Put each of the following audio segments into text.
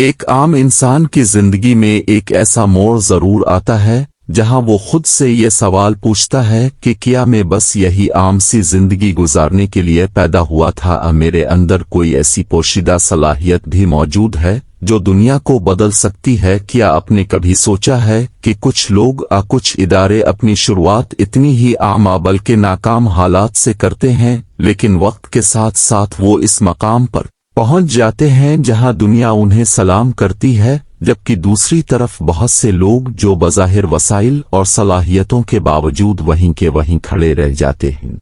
एक आम इंसान की जिंदगी में एक ऐसा मोड़ जरूर आता है जहां वो खुद से ये सवाल पूछता है कि क्या मैं बस यही आम सी जिंदगी गुजारने के लिए पैदा हुआ था, मेरे अंदर कोई ऐसी पोशीदा सलाहियत भी मौजूद है जो दुनिया को बदल सकती है। क्या आपने कभी सोचा है कि कुछ लोग कुछ इदारे अपनी शुरुआत इतनी ही आम बल्कि नाकाम हालात से करते हैं, लेकिन वक्त के साथ साथ वो इस मकाम पर पहुंच जाते हैं जहां दुनिया उन्हें सलाम करती है, जबकि दूसरी तरफ बहुत से लोग जो बज़ाहिर वसाइल और सलाहियतों के बावजूद वहीं के वहीं खड़े रह जाते हैं।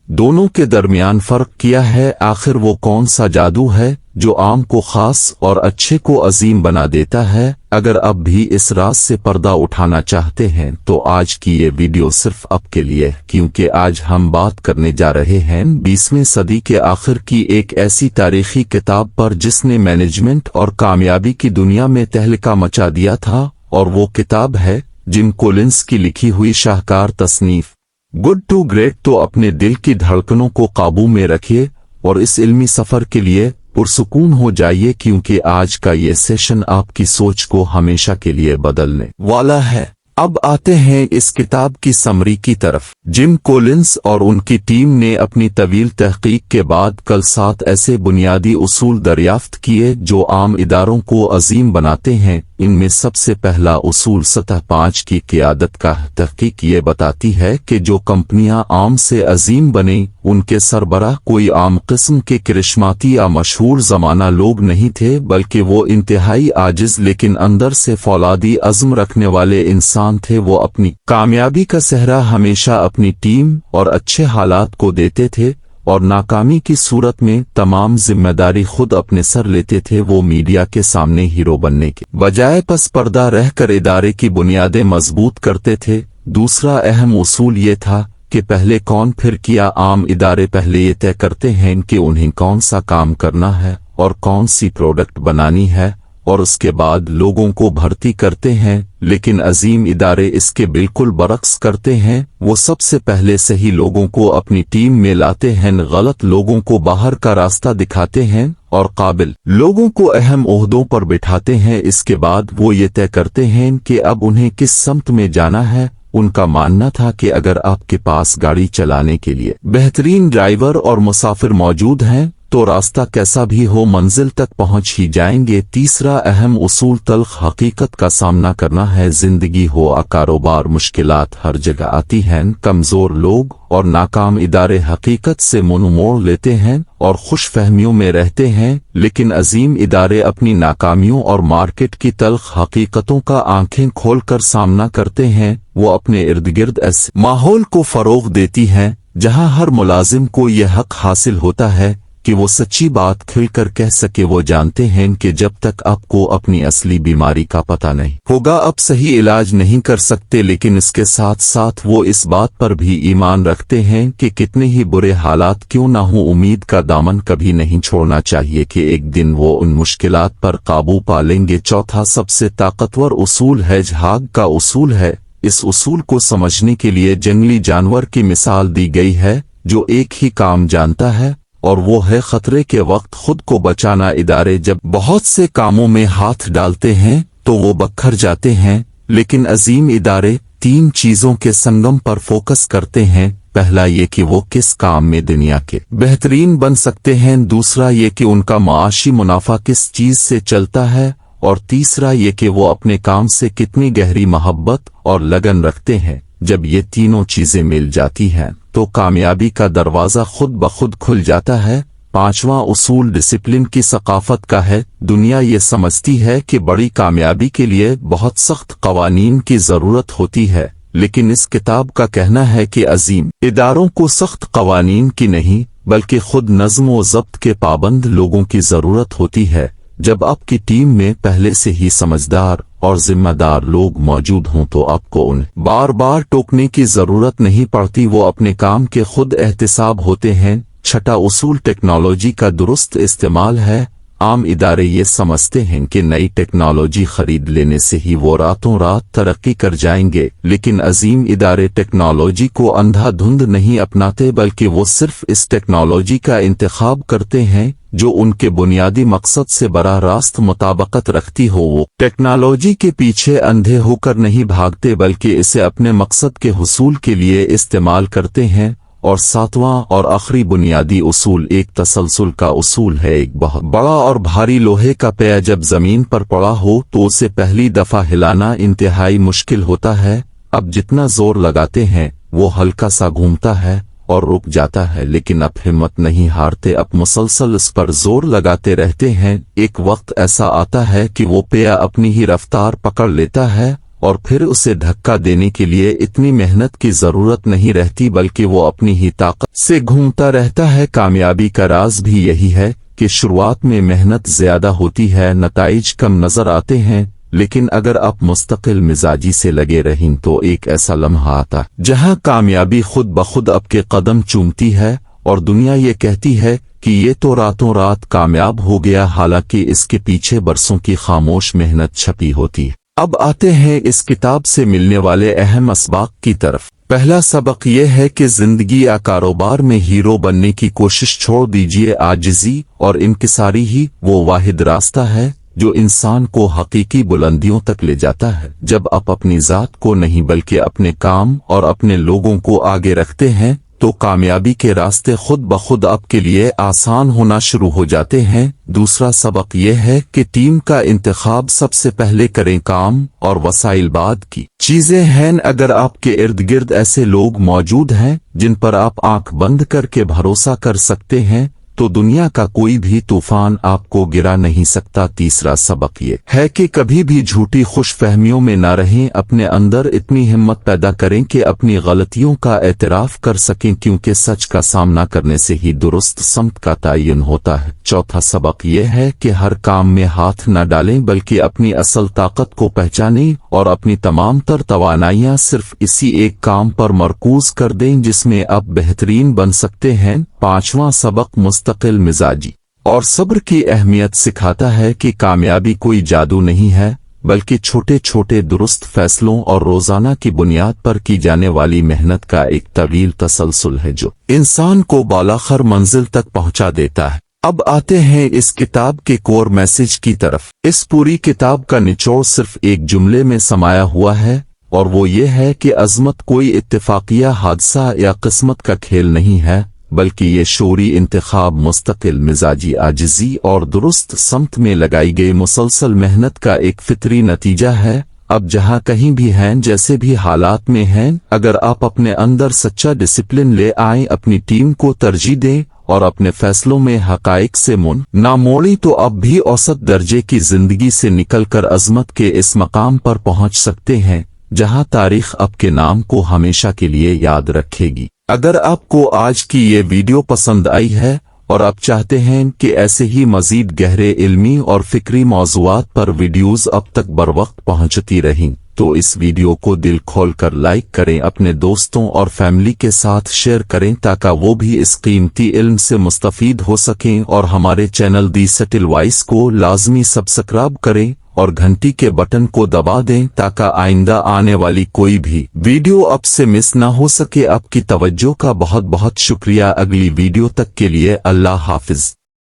दोनों के दरमियान फर्क क्या है? आखिर वो कौन सा जादू है जो आम को खास और अच्छे को अजीम बना देता है? अगर अब भी इस राज से पर्दा उठाना चाहते हैं तो आज की ये वीडियो सिर्फ आपके लिए, क्योंकि आज हम बात करने जा रहे हैं 20वीं सदी के आखिर की एक ऐसी तारीखी किताब पर जिसने मैनेजमेंट और कामयाबी की दुनिया में तहलका मचा दिया था, और वो किताब है जिम कोलिंस की लिखी हुई शाहकार तसनीफ गुड टू ग्रेट। तो अपने दिल की धड़कनों को काबू में रखिए और इस इल्मी सफर के लिए पुरसुकून हो जाइए, क्योंकि आज का ये सेशन आपकी सोच को हमेशा के लिए बदलने वाला है। अब आते हैं इस किताब की समरी की तरफ। जिम कोलिंस और उनकी टीम ने अपनी तवील तहकीक के बाद कल 7 ऐसे बुनियादी उसूल दरियाफ्त किए जो आम इदारों को अजीम बनाते हैं। इनमें सबसे पहला उसूल सतह 5 की क़ियादत का। तहकीक ये बताती है कि जो कंपनियां आम से अजीम बने उनके सरबराह कोई आम किस्म के करिश्माती या मशहूर जमाना लोग नहीं थे, बल्कि वो इंतहाई आजिज लेकिन अंदर से फौलादी अज़्म रखने वाले इंसान थे। वो अपनी कामयाबी का सेहरा हमेशा अपनी टीम और अच्छे हालात को देते थे और नाकामी की सूरत में तमाम जिम्मेदारी खुद अपने सर लेते थे। वो मीडिया के सामने हीरो बनने के बजाय पस पर्दा रहकर इदारे की बुनियादें मजबूत करते थे। दूसरा अहम उसूल ये था कि पहले कौन फिर किया। आम इदारे पहले ये तय करते हैं कि उन्हें कौन सा काम करना है और कौन सी प्रोडक्ट बनानी है, और उसके बाद लोगों को भर्ती करते हैं। लेकिन अजीम इदारे इसके बिल्कुल बरक्स करते हैं। वो सबसे पहले सही लोगों को अपनी टीम में लाते हैं, गलत लोगों को बाहर का रास्ता दिखाते हैं और काबिल लोगों को अहम ओहदों पर बिठाते हैं। इसके बाद वो ये तय करते हैं कि अब उन्हें किस समत में जाना है। उनका मानना था कि अगर आपके पास गाड़ी चलाने के लिए बेहतरीन ड्राइवर और मुसाफिर मौजूद हैं तो रास्ता कैसा भी हो मंजिल तक पहुंच ही जाएंगे। तीसरा अहम उसूल तल्ख हकीकत का सामना करना है। जिंदगी हो कारोबार, मुश्किलात हर जगह आती हैं। कमजोर लोग और नाकाम इदारे हकीकत से मुंह मोड़ लेते हैं और खुश फहमियों में रहते हैं, लेकिन अजीम इदारे अपनी नाकामियों और मार्केट की तल्ख हकीकतों का आंखें खोलकर सामना करते हैं। वो अपने इर्द गिर्द ऐसे माहौल को फरोग देती हैं जहां हर मुलाजिम को यह हक हासिल होता है कि वो सच्ची बात खुलकर कह सके। वो जानते हैं कि जब तक आपको अपनी असली बीमारी का पता नहीं होगा आप सही इलाज नहीं कर सकते, लेकिन इसके साथ साथ वो इस बात पर भी ईमान रखते हैं कि कितने ही बुरे हालात क्यों ना हो, उम्मीद का दामन कभी नहीं छोड़ना चाहिए कि एक दिन वो उन मुश्किलात पर काबू पा लेंगे। चौथा सबसे ताकतवर उसूल है झाग का उसूल है। इस उसूल को समझने के लिए जंगली जानवर की मिसाल दी गई है जो एक ही काम जानता है, और वो है खतरे के वक्त खुद को बचाना। इदारे जब बहुत से कामों में हाथ डालते हैं तो वो बखर जाते हैं, लेकिन अजीम इदारे 3 चीजों के संगम पर फोकस करते हैं। पहला ये कि वो किस काम में दुनिया के बेहतरीन बन सकते हैं, दूसरा ये कि उनका माशी मुनाफा किस चीज से चलता है, और तीसरा ये कि वो अपने काम से कितनी गहरी मोहब्बत और लगन रखते हैं। जब ये तीनों चीजें मिल जाती हैं तो कामयाबी का दरवाजा खुद ब खुद खुल जाता है। पांचवां उसूल डिसिप्लिन की सकाफत का है। दुनिया ये समझती है कि बड़ी कामयाबी के लिए बहुत सख्त कवानीन की जरूरत होती है, लेकिन इस किताब का कहना है कि अजीम इदारों को सख्त कवानीन की नहीं बल्कि खुद नज्म व ज़ब्त के पाबंद लोगों की जरूरत होती है। जब आपकी टीम में पहले से ही समझदार और जिम्मेदार लोग मौजूद हों तो आपको उन्हें बार बार टोकने की जरूरत नहीं पड़ती, वो अपने काम के खुद एहतिसाब होते हैं। छठा उसूल टेक्नोलॉजी का दुरुस्त इस्तेमाल है। عام ادارے یہ سمجھتے ہیں کہ نئی ٹیکنالوجی خرید لینے سے ہی وہ راتوں رات ترقی کر جائیں گے، لیکن عظیم ادارے ٹیکنالوجی کو اندھا دھند نہیں اپناتے، بلکہ وہ صرف اس ٹیکنالوجی کا انتخاب کرتے ہیں جو ان کے بنیادی مقصد سے براہ راست مطابقت رکھتی ہو۔ وہ ٹیکنالوجی کے پیچھے اندھے ہو کر نہیں بھاگتے، بلکہ اسے اپنے مقصد کے حصول کے لیے استعمال کرتے ہیں۔ اور ساتواں اور آخری بنیادی اصول ایک تسلسل کا اصول ہے۔ ایک بہت بڑا اور بھاری لوہے کا پیا جب زمین پر پڑا ہو تو اسے پہلی دفعہ ہلانا انتہائی مشکل ہوتا ہے۔ اب جتنا زور لگاتے ہیں وہ ہلکا سا گھومتا ہے اور رک جاتا ہے، لیکن اب ہمت نہیں ہارتے، اب مسلسل اس پر زور لگاتے رہتے ہیں۔ ایک وقت ایسا آتا ہے کہ وہ پیا اپنی ہی رفتار پکڑ لیتا ہے اور پھر اسے دھکا دینے کے لیے اتنی محنت کی ضرورت نہیں رہتی، بلکہ وہ اپنی ہی طاقت سے گھومتا رہتا ہے۔ کامیابی کا راز بھی یہی ہے کہ شروعات میں محنت زیادہ ہوتی ہے، نتائج کم نظر آتے ہیں، لیکن اگر آپ مستقل مزاجی سے لگے رہیں تو ایک ایسا لمحہ آتا جہاں کامیابی خود بخود آپ کے قدم چومتی ہے اور دنیا یہ کہتی ہے کہ یہ تو راتوں رات کامیاب ہو گیا، حالانکہ اس کے پیچھے برسوں کی خاموش محنت چھپی ہوتی ہے۔ اب آتے ہیں اس کتاب سے ملنے والے اہم اسباق کی طرف۔ پہلا سبق یہ ہے کہ زندگی یا کاروبار میں ہیرو بننے کی کوشش چھوڑ دیجیے۔ عاجزی اور انکساری ہی وہ واحد راستہ ہے جو انسان کو حقیقی بلندیوں تک لے جاتا ہے۔ جب آپ اپنی ذات کو نہیں بلکہ اپنے کام اور اپنے لوگوں کو آگے رکھتے ہیں تو کامیابی کے راستے خود بخود آپ کے لیے آسان ہونا شروع ہو جاتے ہیں۔ دوسرا سبق یہ ہے کہ ٹیم کا انتخاب سب سے پہلے کریں، کام اور وسائل بعد کی چیزیں ہیں۔ اگر آپ کے ارد گرد ایسے لوگ موجود ہیں جن پر آپ آنکھ بند کر کے بھروسہ کر سکتے ہیں تو دنیا کا کوئی بھی طوفان آپ کو گرا نہیں سکتا۔ تیسرا سبق یہ ہے کہ کبھی بھی جھوٹی خوش فہمیوں میں نہ رہیں، اپنے اندر اتنی ہمت پیدا کریں کہ اپنی غلطیوں کا اعتراف کر سکیں، کیونکہ سچ کا سامنا کرنے سے ہی درست سمت کا تعین ہوتا ہے۔ چوتھا سبق یہ ہے کہ ہر کام میں ہاتھ نہ ڈالیں بلکہ اپنی اصل طاقت کو پہچانیں اور اپنی تمام تر توانائیاں صرف اسی ایک کام پر مرکوز کر دیں جس میں آپ بہترین بن سکتے ہیں۔ پانچواں سبق مستقل مزاجی اور صبر کی اہمیت سکھاتا ہے کہ کامیابی کوئی جادو نہیں ہے، بلکہ چھوٹے چھوٹے درست فیصلوں اور روزانہ کی بنیاد پر کی جانے والی محنت کا ایک طویل تسلسل ہے جو انسان کو بالاخر منزل تک پہنچا دیتا ہے۔ اب آتے ہیں اس کتاب کے کور میسج کی طرف۔ اس پوری کتاب کا نچوڑ صرف ایک جملے میں سمایا ہوا ہے، اور وہ یہ ہے کہ عظمت کوئی اتفاقیہ حادثہ یا قسمت کا کھیل نہیں ہے، بلکہ یہ شعوری انتخاب، مستقل مزاجی، عاجزی اور درست سمت میں لگائی گئی مسلسل محنت کا ایک فطری نتیجہ ہے۔ اب جہاں کہیں بھی ہیں، جیسے بھی حالات میں ہیں، اگر آپ اپنے اندر سچا ڈسپلن لے آئیں، اپنی ٹیم کو ترجیح دیں اور اپنے فیصلوں میں حقائق سے من نہ موڑیں تو اب بھی اوسط درجے کی زندگی سے نکل کر عظمت کے اس مقام پر پہنچ سکتے ہیں جہاں تاریخ آپ کے نام کو ہمیشہ کے لیے یاد رکھے گی۔ اگر آپ کو آج کی یہ ویڈیو پسند آئی ہے اور آپ چاہتے ہیں کہ ایسے ہی مزید گہرے علمی اور فکری موضوعات پر ویڈیوز اب تک بروقت پہنچتی رہیں تو اس ویڈیو کو دل کھول کر لائک کریں، اپنے دوستوں اور فیملی کے ساتھ شیئر کریں تاکہ وہ بھی اس قیمتی علم سے مستفید ہو سکیں، اور ہمارے چینل دی سٹل وائس کو لازمی سبسکرائب کریں اور گھنٹی کے بٹن کو دبا دیں تاکہ آئندہ آنے والی کوئی بھی ویڈیو آپ سے مس نہ ہو سکے۔ آپ کی توجہ کا بہت بہت شکریہ۔ اگلی ویڈیو تک کے لیے اللہ حافظ۔